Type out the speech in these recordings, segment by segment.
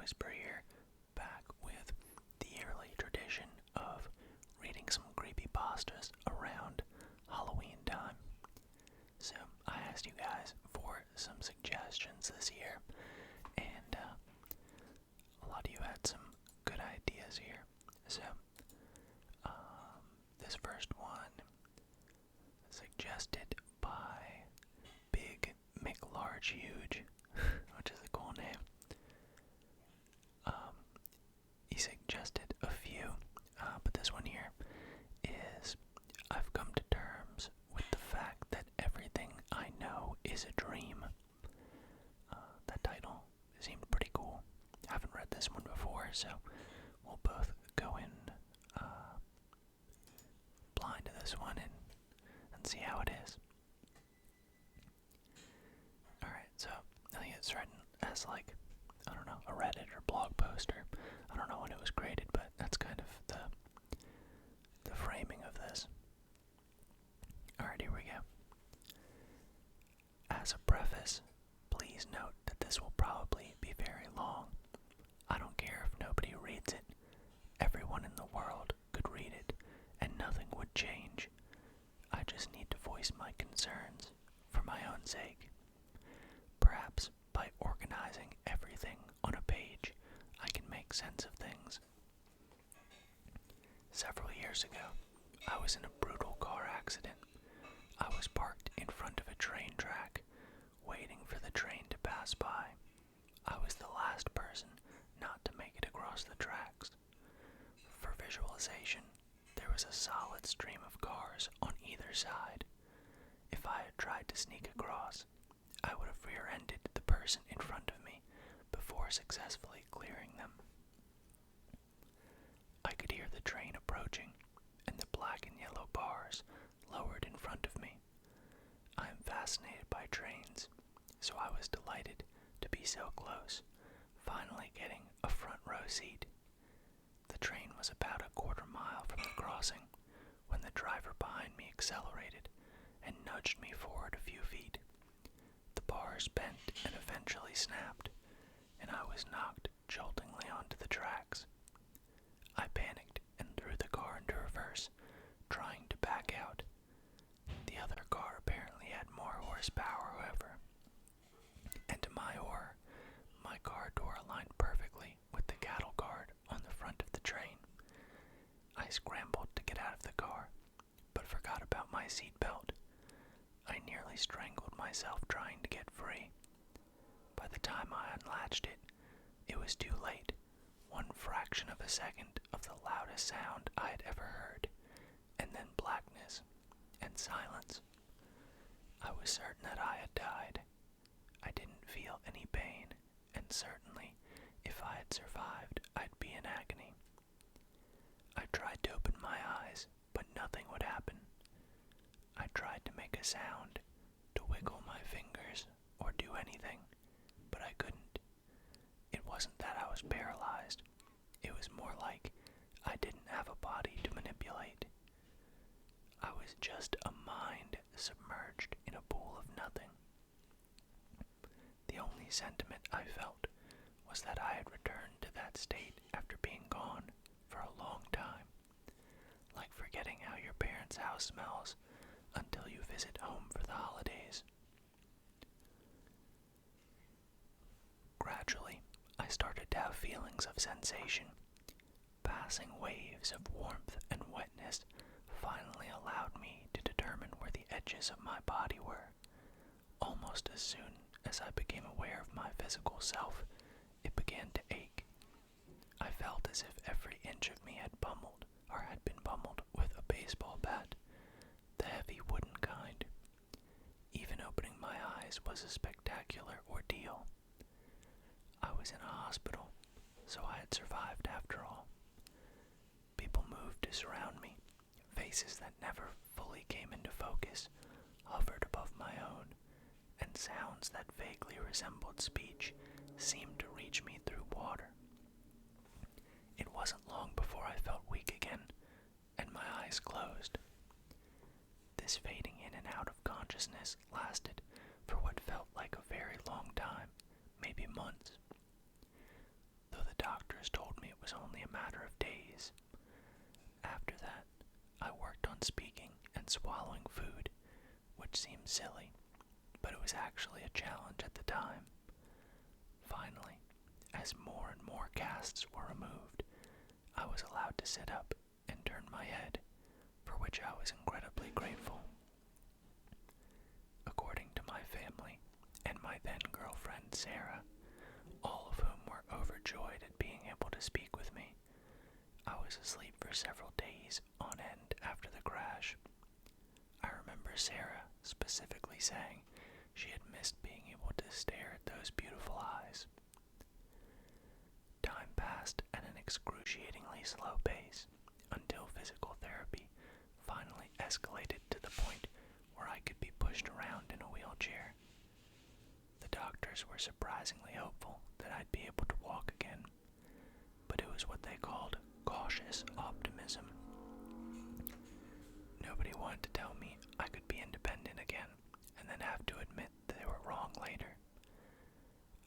IKhanWhisper here, back with the yearly tradition of reading some creepypastas around Halloween time. So I asked you guys for some suggestions this year, and a lot of you had some good ideas here. So this first one suggested by Big McLarge Huge, which is a cool name. He suggested a few, but this one here is I've come to terms with the fact that everything I know is a dream. That title seemed pretty cool. I haven't read this one before, so we'll both go in blind to this one and see how it is. Alright, so I think it's written as like, I don't know, a Reddit or blog post, or I don't know when it was created, but that's kind of the framing of this. Alright, here we go. As a preface, please note that this will probably be very long. I don't care if nobody reads it. Everyone in the world could read it, and nothing would change. I just need to voice my concerns for my own sake. Perhaps by organizing everything on a page, I can make sense of things. Several years ago, I was in a brutal car accident. I was parked in front of a train track, waiting for the train to pass by. I was the last person not to make it across the tracks. For visualization, there was a solid stream of cars on either side. If I had tried to sneak across, I would have rear-ended the person in front of me before successfully clearing them. I could hear the train approaching, and the black and yellow bars lowered in front of me. I am fascinated by trains, so I was delighted to be so close, finally getting a front row seat. The train was about a quarter mile from the crossing when the driver behind me accelerated and nudged me forward a few feet. The bars bent and eventually snapped, and I was knocked joltingly onto the tracks. I panicked and threw the car into reverse, trying to back out. The other car apparently had more horsepower, however, and to my horror, my car door aligned perfectly with the cattle guard on the front of the train. I scrambled to get out of the car, but forgot about my seatbelt. I nearly strangled myself trying to get free. By the time I unlatched it, it was too late. One fraction of a second of the loudest sound I had ever heard, and then blackness and silence. I was certain that I had died. I didn't feel any pain, and certainly, if I had survived, I'd be in agony. I tried to open my eyes, but nothing would happen. I tried to make a sound, to wiggle my fingers, or do anything, but I couldn't. It wasn't that I was paralyzed. It was more like I didn't have a body to manipulate. I was just a mind submerged in a pool of nothing. The only sentiment I felt was that I had returned to that state after being gone for a long time, like forgetting how your parents' house smells until you visit home for the holidays. Gradually, I started to have feelings of sensation. Passing waves of warmth and wetness finally allowed me to determine where the edges of my body were. Almost as soon as I became aware of my physical self, it began to ache. I felt as if every inch of me had been pummeled with a baseball bat, the heavy wooden kind. Even opening my eyes was a spectacular ordeal. I was in a hospital, so I had survived after all. People moved to surround me. Faces that never fully came into focus hovered above my own, and sounds that vaguely resembled speech seemed to reach me through water. It wasn't long before I felt weak again, and my eyes closed. This fading in and out of consciousness lasted for what felt like a very long time, maybe months. Though silly, but it was actually a challenge at the time. Finally, as more and more casts were removed, I was allowed to sit up and turn my head, for which I was incredibly grateful. According to my family and my then-girlfriend Sarah, all of whom were overjoyed at being able to speak with me, I was asleep for several days on end after the crash. I remember Sarah specifically saying she had missed being able to stare at those beautiful eyes. Time passed at an excruciatingly slow pace until physical therapy finally escalated to the point where I could be pushed around in a wheelchair. The doctors were surprisingly hopeful that I'd be able to walk again, but it was what they called cautious optimism. Nobody wanted to tell me I could be independent again and then have to admit that they were wrong later.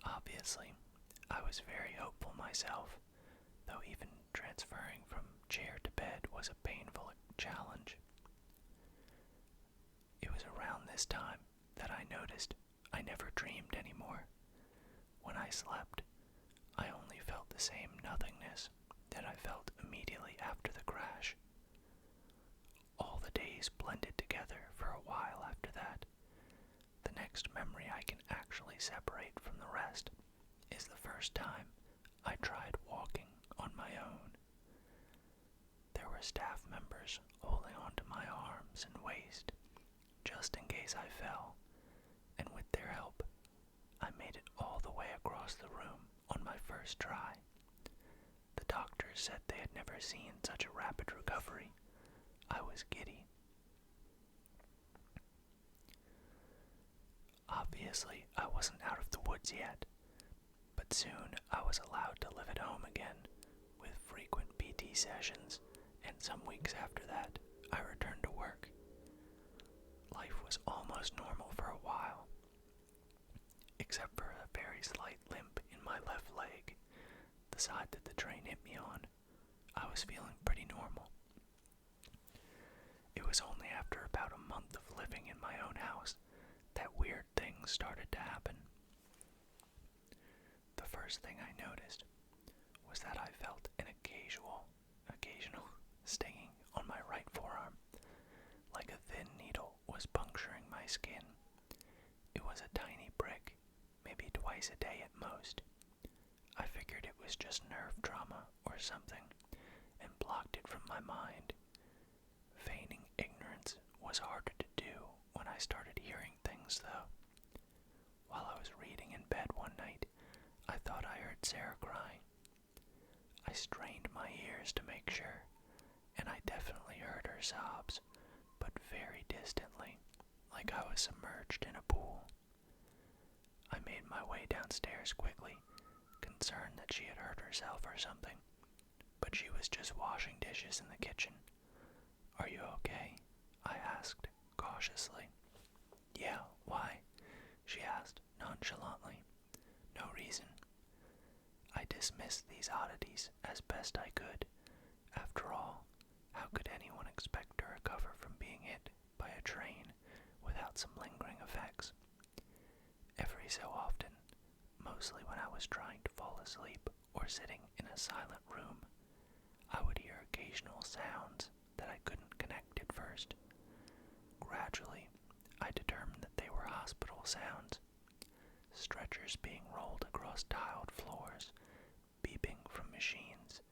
Obviously, I was very hopeful myself, though even transferring from chair to bed was a painful challenge. It was around this time that I noticed I never dreamed anymore. When I slept, I only felt the same nothingness that I felt immediately after the crash. All the days blended together for a while after that. The next memory I can actually separate from the rest is the first time I tried walking on my own. There were staff members holding onto my arms and waist, just in case I fell, and with their help, I made it all the way across the room on my first try. The doctors said they had never seen such a rapid recovery. I was giddy. Obviously, I wasn't out of the woods yet, but soon I was allowed to live at home again, with frequent PT sessions, and some weeks after that, I returned to work. Life was almost normal for a while, except for a very slight limp in my left leg, the side that the train hit me on. I was feeling pretty normal. It was only after about a month of living in my own house that weird things started to happen. The first thing I noticed was that I felt an occasional stinging on my right forearm, like a thin needle was puncturing my skin. It was a tiny prick, maybe twice a day at most. I figured it was just nerve trauma or something, and blocked it from my mind. Feigning ignorance was harder to do when I started hearing things, though. While I was reading in bed one night, I thought I heard Sarah crying. I strained my ears to make sure, and I definitely heard her sobs, but very distantly, like I was submerged in a pool. I made my way downstairs quickly, concerned that she had hurt herself or something, but she was just washing dishes in the kitchen. "Are you okay?" I asked, cautiously. "Yeah, why?" she asked, nonchalantly. "No reason." I dismissed these oddities as best I could. After all, how could anyone expect to recover from being hit by a train without some lingering effects? Every so often, mostly when I was trying to fall asleep or sitting in a silent room, I would hear occasional sounds that I couldn't connect at first. Gradually, I determined that they were hospital sounds. Stretchers being rolled across tiled floors, beeping from machines,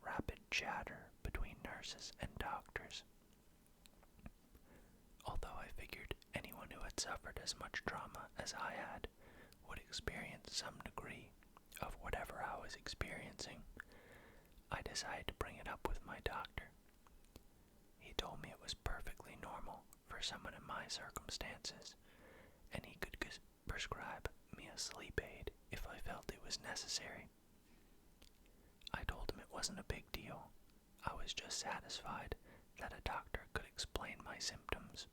rapid chatter between nurses and doctors. Although I figured anyone who had suffered as much trauma as I had would experience some degree of whatever I was experiencing, I decided to bring it up with my doctor. He told me it was perfectly normal for someone in my circumstances, and he could prescribe me a sleep aid if I felt it was necessary. I told him it wasn't a big deal. I was just satisfied that a doctor could explain my symptoms.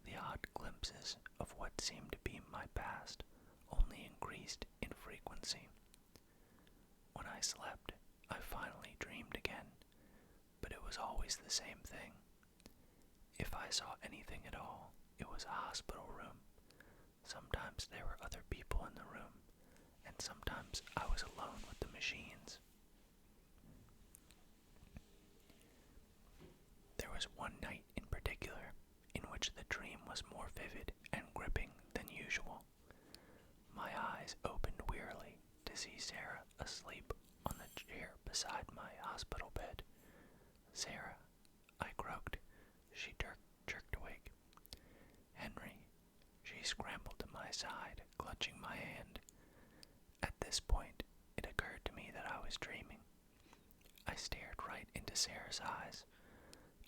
The odd glimpses of what seemed to be my past only increased in frequency. When I slept, I finally dreamed again, but it was always the same thing. If I saw anything at all, It was a hospital room. Sometimes there were other people in the room, and sometimes I was alone with the machines. There was one night in particular in which the dream was more vivid and gripping than usual. My eyes opened wearily to see Sarah asleep on the chair beside my hospital bed. "Sarah," I croaked. She jerked awake. "Henry." She scrambled to my side, clutching my hand. At this point, it occurred to me that I was dreaming. I stared right into Sarah's eyes.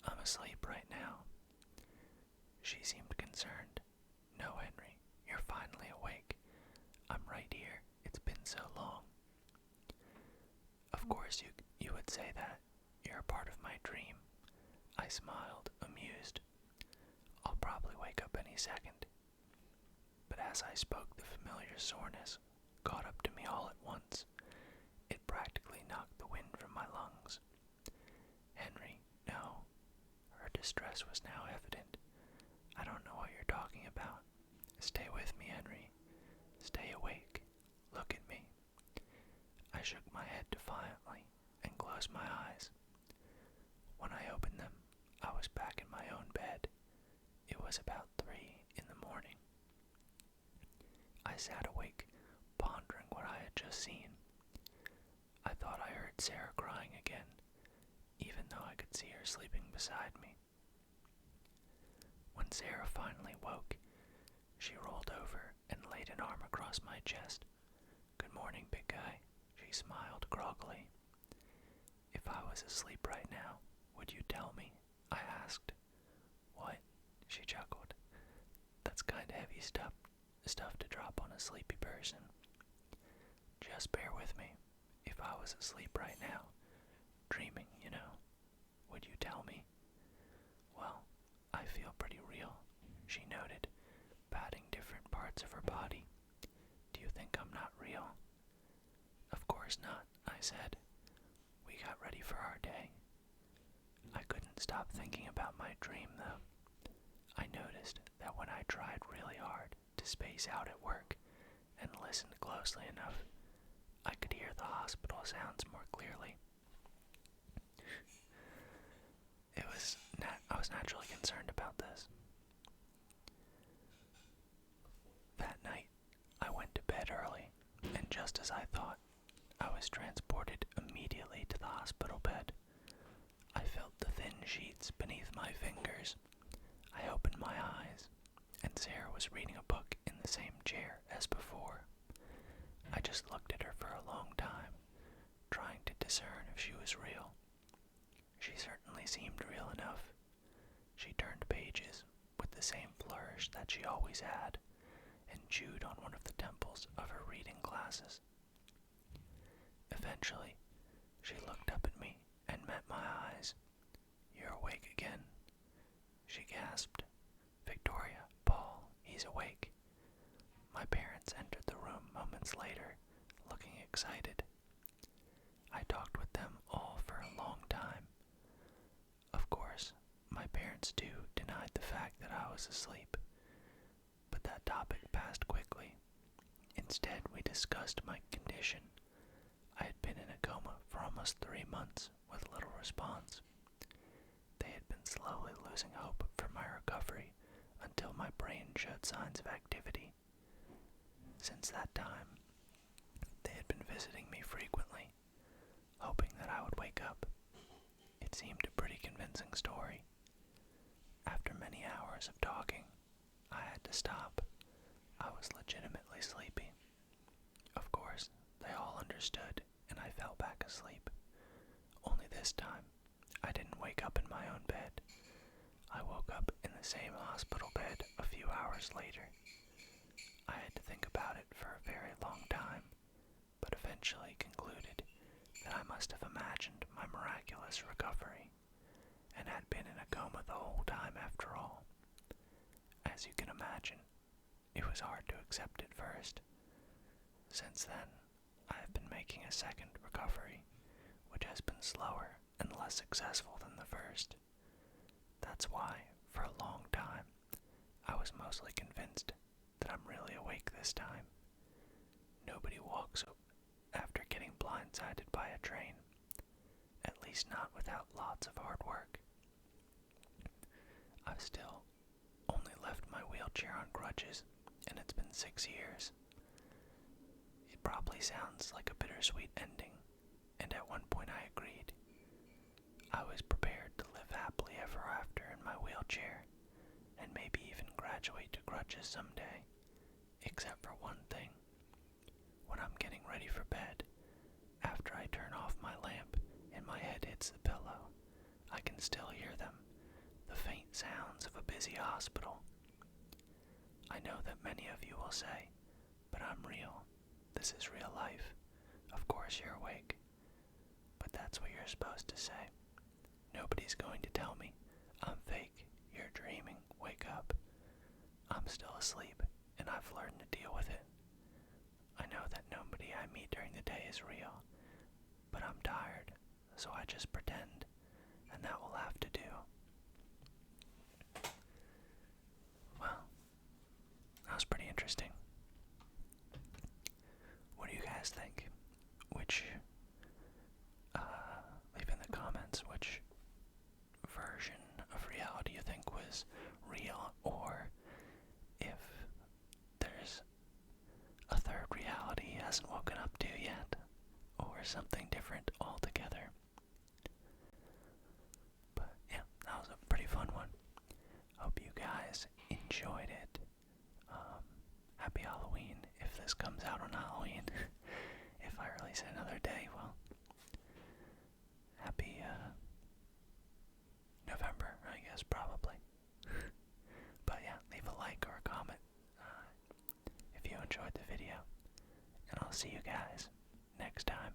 "I'm asleep right now." She seemed concerned. "No, Henry, you're finally awake. I'm right here. It's been so long." "Of course you would say that. You're a part of my dream." I smiled, amused. "I'll probably wake up any second." But as I spoke, the familiar soreness caught up to me all at once. It practically knocked the wind from my lungs. "Henry, no." Her distress was now evident. "I don't know what you're talking about. Stay with me, Henry. Stay awake. Look at me." I shook my head defiantly and closed my eyes. When I opened them, I was back in my own bed. It was about 3 in the morning. I sat awake, pondering what I had just seen. I thought I heard Sarah crying again, even though I could see her sleeping beside me. When Sarah finally woke, she rolled over and laid an arm across my chest. "Good morning, big guy," she smiled groggily. "If I was asleep right now, would you tell me?" I asked. "What?" she chuckled. "That's kinda heavy stuff to drop on a sleepy person." "Just bear with me. If I was asleep right now, dreaming, would you tell me?" "Well, I feel pretty real," she noted, patting different parts of her body. "Do you think I'm not real?" "Of course not," I said. We got ready for our day. I couldn't stop thinking about my dream, though. I noticed that when I tried really hard to space out at work and listened closely enough, I could hear the hospital sounds more clearly. I was naturally concerned about this. That night, I went to bed early, and just as I thought, I was transported immediately to the hospital bed. I felt the thin sheets beneath my fingers. I opened my eyes, and Sarah was reading a book in the same chair as before. I just looked at her for a long time, trying to discern if she was real. She certainly seemed real enough. She turned pages with the same flourish that she always had, and chewed on one of the temples of her reading glasses. Eventually, she looked up at me and met my eyes. "You're awake again," she gasped. "Victoria, Paul, he's awake." My parents entered the room moments later, looking excited. I talked with them all for a long time. Of course, my parents too denied the fact that I was asleep, but that topic passed quickly. Instead, we discussed my condition. I had been in a coma for almost 3 months with little response. They had been slowly losing hope for my recovery until my brain showed signs of activity. Since that time, they had been visiting me frequently, hoping that I would wake up. It seemed a pretty convincing story. After many hours of talking, I had to stop. I was legitimately sleepy. Of course, they all understood, and I fell back asleep. Only this time, I didn't wake up in my own bed. I woke up in the same hospital bed a few hours later. I had to think about it for a very long time, but eventually concluded that I must have imagined my miraculous recovery, and had been in a coma the whole time after all. As you can imagine, it was hard to accept at first. Since then, I have been making a second recovery, which has been slower and less successful than the first. That's why, for a long time, I was mostly convinced that I'm really awake this time. Nobody walks after getting blindsided by a train, at least not without lots of hard work. I've still only left my wheelchair on crutches, and it's been 6 years. It probably sounds like a bittersweet ending, and at one point I agreed. I was prepared to live happily ever after in my wheelchair, and maybe even graduate to crutches someday, except for one thing. When I'm getting ready for bed, after I turn off my lamp and my head hits the pillow, I can still hear them, the faint sounds of a busy hospital. I know that many of you will say, but I'm real. This is real life. Of course you're awake. But that's what you're supposed to say. Nobody's going to tell me, I'm fake, you're dreaming, wake up. I'm still asleep, and I've learned to deal with it. I know that nobody I meet during the day is real, but I'm tired, so I just pretend, and that will have to do. Well, that was pretty interesting. What do you guys think? Leave in the comments which version of reality you think was real, or if there's a third reality he hasn't woken up to yet, or something different altogether. But yeah, that was a pretty fun one. Hope you guys enjoyed it. Happy Halloween if this comes out on Halloween. If I release it another day, well, happy November, I guess, probably. But yeah, leave a like or a comment if you enjoyed the video, and I'll see you guys next time.